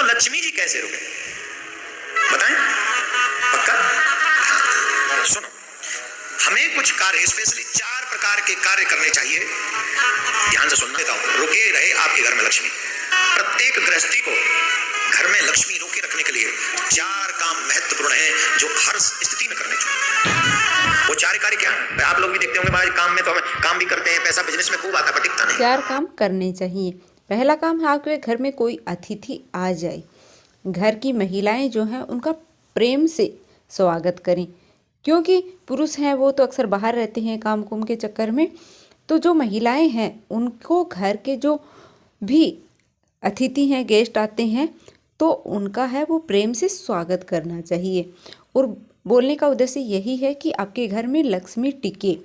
लक्ष्मी जी कैसे रुके बताएं? पक्का? सुनो, हमें कुछ कार्य, स्पेशली 4 प्रकार के कार्य करने चाहिए। ध्यान से सुन लेता हूं। रुके रहे आपके घर में लक्ष्मी। प्रत्येक गृहस्थी को घर में लक्ष्मी रोके रखने के लिए 4 काम महत्वपूर्ण हैं जो हर स्थिति में करने चाहिए। वो 4 कार्य क्या है? आप लोग भी देखते होंगे भाई, काम में तो हम काम भी करते हैं, पैसा बिजनेस में खूब आता है, पर टिकता नहीं। 4 काम करने चाहिए। पहला काम है, आपके घर में कोई अतिथि आ जाए, घर की महिलाएं जो हैं उनका प्रेम से स्वागत करें, क्योंकि पुरुष हैं वो तो अक्सर बाहर रहते हैं काम कुम के चक्कर में। तो जो महिलाएं हैं उनको घर के जो भी अतिथि हैं, गेस्ट आते हैं, तो उनका है वो प्रेम से स्वागत करना चाहिए। और बोलने का उद्देश्य यही है कि आपके घर में लक्ष्मी टिके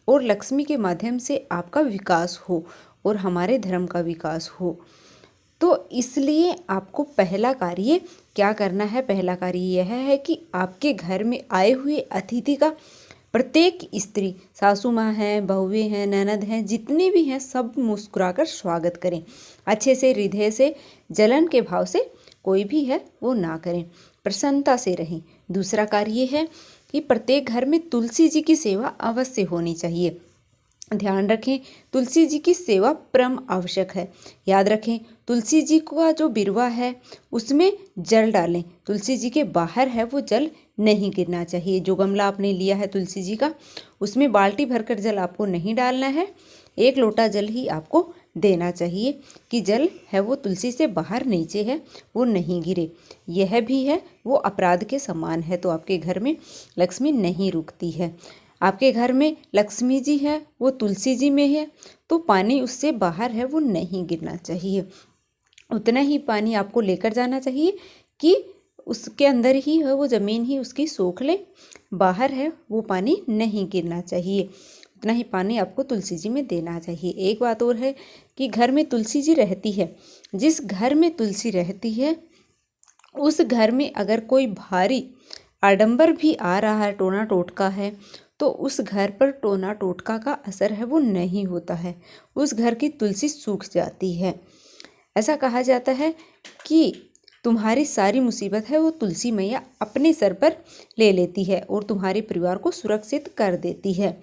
और लक्ष्मी के माध्यम से आपका विकास हो और हमारे धर्म का विकास हो। तो इसलिए आपको पहला कार्य क्या करना है? पहला कार्य यह है कि आपके घर में आए हुए अतिथि का प्रत्येक स्त्री, सासू माँ हैं, बहुएं हैं, ननद हैं, जितने भी हैं, सब मुस्कुराकर स्वागत करें। अच्छे से, हृदय से, जलन के भाव से कोई भी है वो ना करें, प्रसन्नता से रहें। दूसरा कार्य है कि प्रत्येक घर में तुलसी जी की सेवा अवश्य होनी चाहिए। ध्यान रखें, तुलसी जी की सेवा परम आवश्यक है। याद रखें, तुलसी जी का जो बिरवा है उसमें जल डालें। तुलसी जी के बाहर है वो जल नहीं गिरना चाहिए। जो गमला आपने लिया है तुलसी जी का, उसमें बाल्टी भरकर जल आपको नहीं डालना है, 1 लोटा जल ही आपको देना चाहिए कि जल है वो तुलसी से बाहर नीचे है वो नहीं गिरे। यह भी है वो अपराध के समान है, तो आपके घर में लक्ष्मी नहीं रुकती है। आपके घर में लक्ष्मी जी है वो तुलसी जी में है, तो पानी उससे बाहर है वो नहीं गिरना चाहिए। उतना ही पानी आपको लेकर जाना चाहिए कि उसके अंदर ही है वो ज़मीन ही उसकी सोख ले, बाहर है वो पानी नहीं गिरना चाहिए। उतना ही पानी आपको तुलसी जी में देना चाहिए। एक बात और है कि घर में तुलसी जी रहती है, जिस घर में तुलसी रहती है उस घर में अगर कोई भारी आडंबर भी आ रहा है, टोना टोटका है, तो उस घर पर टोना टोटका का असर है वो नहीं होता है, उस घर की तुलसी सूख जाती है। ऐसा कहा जाता है कि तुम्हारी सारी मुसीबत है वो तुलसी मैया अपने सर पर ले लेती है और तुम्हारे परिवार को सुरक्षित कर देती है।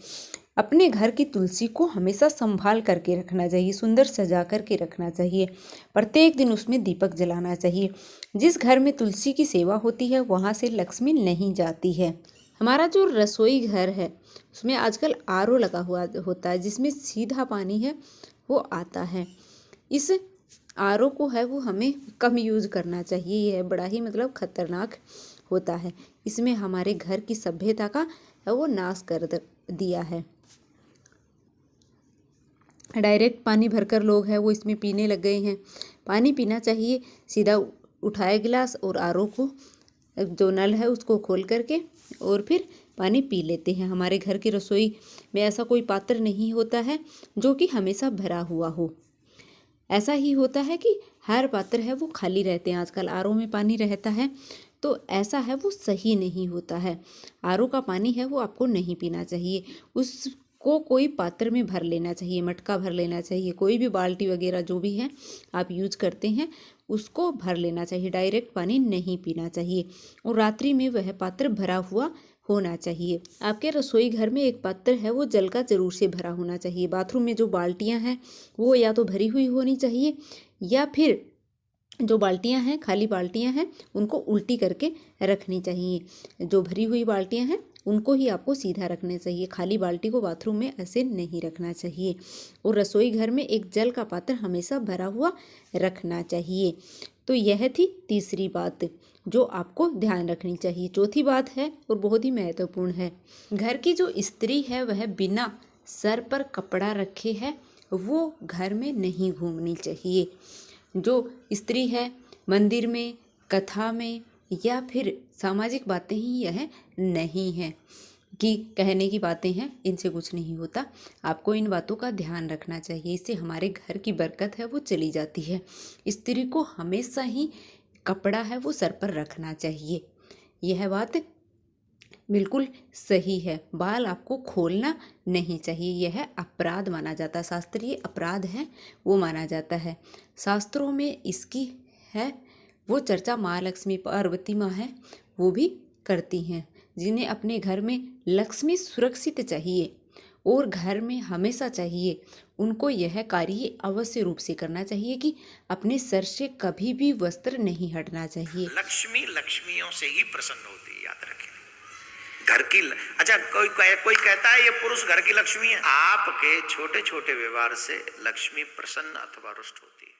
अपने घर की तुलसी को हमेशा संभाल करके रखना चाहिए, सुंदर सजा करके रखना चाहिए। प्रत्येक दिन उसमें दीपक जलाना चाहिए। जिस घर में तुलसी की सेवा होती है वहाँ से लक्ष्मी नहीं जाती है। हमारा जो रसोई घर है उसमें आजकल आरओ लगा हुआ होता है, जिसमें सीधा पानी है वो आता है। इस आरओ को है वो हमें कम यूज़ करना चाहिए। यह बड़ा ही मतलब खतरनाक होता है। इसमें हमारे घर की सभ्यता का है वो नाश कर दिया है। डायरेक्ट पानी भरकर लोग हैं वो इसमें पीने लग गए हैं। पानी पीना चाहिए, सीधा उठाए गिलास और आरओ को जो नल है उसको खोल करके और फिर पानी पी लेते हैं। हमारे घर की रसोई में ऐसा कोई पात्र नहीं होता है जो कि हमेशा भरा हुआ हो। ऐसा ही होता है कि हर पात्र है वो खाली रहते हैं। आजकल आरओ में पानी रहता है, तो ऐसा है वो सही नहीं होता है। आरओ का पानी है वो आपको नहीं पीना चाहिए, उसको कोई पात्र में भर लेना चाहिए, मटका भर लेना चाहिए, कोई भी बाल्टी वगैरह जो भी है आप यूज करते हैं उसको भर लेना चाहिए। डायरेक्ट पानी नहीं पीना चाहिए और रात्रि में वह पात्र भरा हुआ होना चाहिए। आपके रसोई घर में एक पात्र है वो जल का जरूर से भरा होना चाहिए। बाथरूम में जो बाल्टियां हैं वो या तो भरी हुई होनी चाहिए या फिर जो बाल्टियां हैं, खाली बाल्टियां हैं, उनको उल्टी करके रखनी चाहिए। जो भरी हुई बाल्टियां हैं उनको ही आपको सीधा रखना चाहिए। खाली बाल्टी को बाथरूम में ऐसे नहीं रखना चाहिए। और रसोई घर में एक जल का पात्र हमेशा भरा हुआ रखना चाहिए। तो यह थी तीसरी बात जो आपको ध्यान रखनी चाहिए। चौथी बात है और बहुत ही महत्वपूर्ण है, घर की जो स्त्री है वह बिना सर पर कपड़ा रखे है वो घर में नहीं घूमनी चाहिए। जो स्त्री है मंदिर में, कथा में या फिर सामाजिक बातें ही यह नहीं है कि कहने की बातें हैं, इनसे कुछ नहीं होता। आपको इन बातों का ध्यान रखना चाहिए, इससे हमारे घर की बरकत है वो चली जाती है। स्त्री को हमेशा ही कपड़ा है वो सर पर रखना चाहिए। यह बात बिल्कुल सही है। बाल आपको खोलना नहीं चाहिए, यह अपराध माना जाता है, शास्त्रीय अपराध है वो माना जाता है। शास्त्रों में इसकी है वो चर्चा माँ लक्ष्मी पार्वती माँ है वो भी करती हैं, जिन्हें अपने घर में लक्ष्मी सुरक्षित चाहिए और घर में हमेशा चाहिए। उनको यह कार्य अवश्य रूप से करना चाहिए कि अपने सर से कभी भी वस्त्र नहीं हटना चाहिए। लक्ष्मी लक्ष्मियों से ही प्रसन्न होती है, याद रखें। घर की अच्छा, कोई कहता है ये पुरुष घर की लक्ष्मी है। आपके छोटे छोटे व्यवहार से लक्ष्मी प्रसन्न अथवा रुष्ट होती है।